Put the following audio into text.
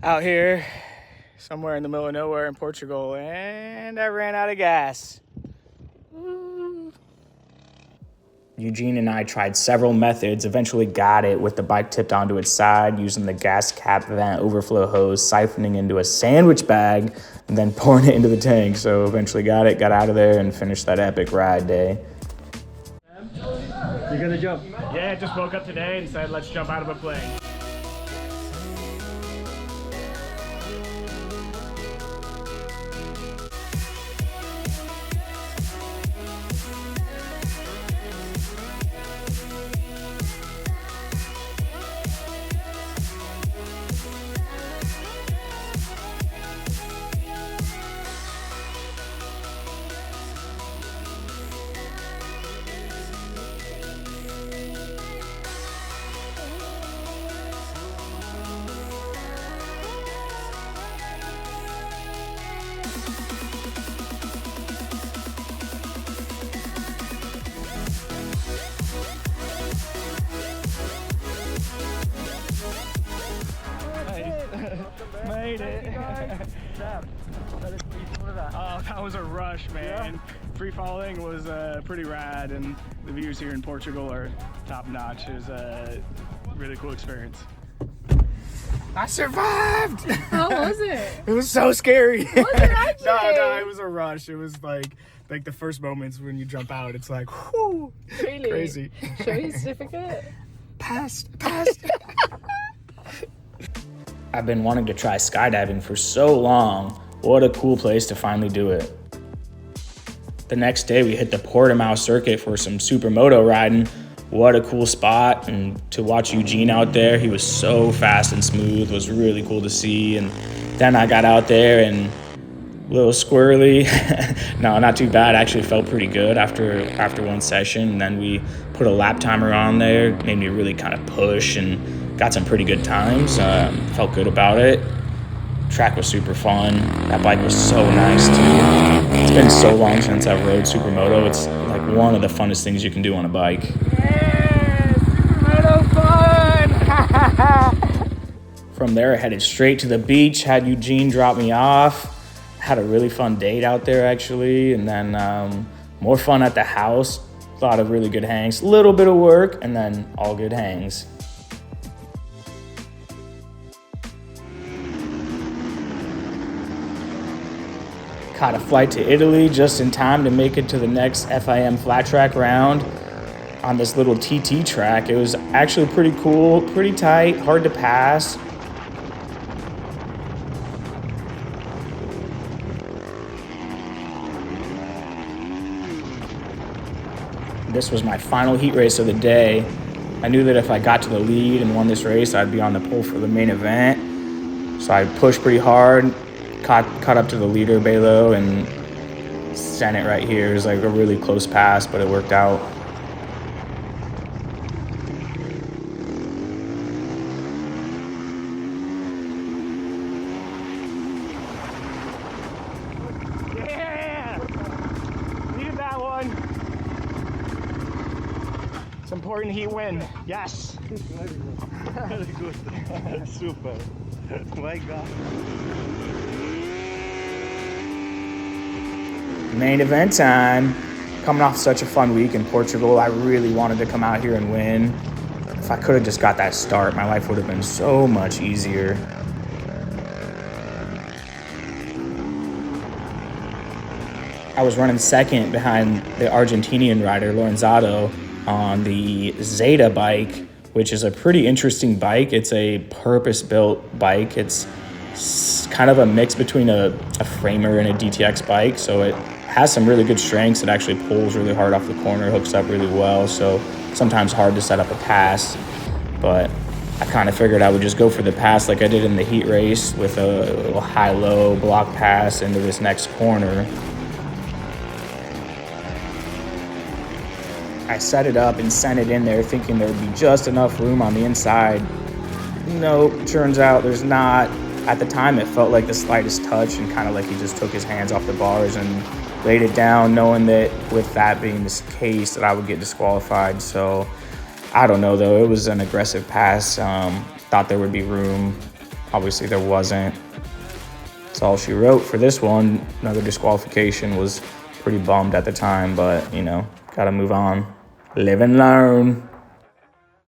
Out here somewhere in the middle of nowhere in Portugal, and I ran out of gas. Eugene and I tried several methods, eventually got it with the bike tipped onto its side using the gas cap vent overflow hose, siphoning into a sandwich bag, and then pouring it into the tank. So eventually got it, got out of there, and finished that epic ride day. You're gonna jump? Yeah, just woke up today and said, let's jump out of a plane. Made it. That was a rush, man. Free falling was pretty rad, and the views here in Portugal are top notch. It was a really cool experience. I survived! How was it? It was so scary. Was it actually? No, it was a rush. It was like the first moments when you jump out, it's like, whoo, Really? crazy. Show your certificate. Passed. I've been wanting to try skydiving for so long. What a cool place to finally do it. The next day we hit the Portimao circuit for some supermoto riding. What a cool spot, and to watch Eugene out there, he was so fast and smooth. It was really cool to see. And then I got out there and a little squirrely. No, not too bad. Actually felt pretty good after one session. And then we put a lap timer on there, made me really kind of push and got some pretty good times. Felt good about it. Track was super fun. That bike was so nice too. It's been so long since I've rode supermoto. It's like one of the funnest things you can do on a bike. Yeah, supermoto fun! From there, I headed straight to the beach, had Eugene drop me off. Had a really fun date out there actually, and then more fun at the house. A lot of really good hangs, a little bit of work, and then all good hangs. Caught a flight to Italy just in time to make it to the next FIM Flat Track round on this little TT track. It was actually pretty cool, pretty tight, hard to pass. This was my final heat race of the day. I knew that if I got to the lead and won this race, I'd be on the pole for the main event. So I pushed pretty hard. Caught up to the leader, Belo, and sent it right here. It was like a really close pass, but it worked out. Yeah! Needed that one. It's important he win. Yes! Very good. Super. My God. Main event time. Coming off such a fun week in Portugal, I really wanted to come out here and win. If I could have just got that start, my life would have been so much easier. I was running second behind the Argentinian rider, Lorenzado, on the Zeta bike, which is a pretty interesting bike. It's a purpose-built bike. It's kind of a mix between a framer and a DTX bike, so it has some really good strengths. It actually pulls really hard off the corner, hooks up really well, so sometimes hard to set up a pass, but I kind of figured I would just go for the pass like I did in the heat race with a little high-low block pass into this next corner. I set it up and sent it in there thinking there would be just enough room on the inside. Nope, turns out there's not. At the time, it felt like the slightest touch and kind of like he just took his hands off the bars and laid it down, knowing that with that being the case that I would get disqualified. So I don't know though, it was an aggressive pass. Thought there would be room. Obviously there wasn't. That's all she wrote for this one. Another disqualification. Was pretty bummed at the time, but you know, gotta move on. Live and learn.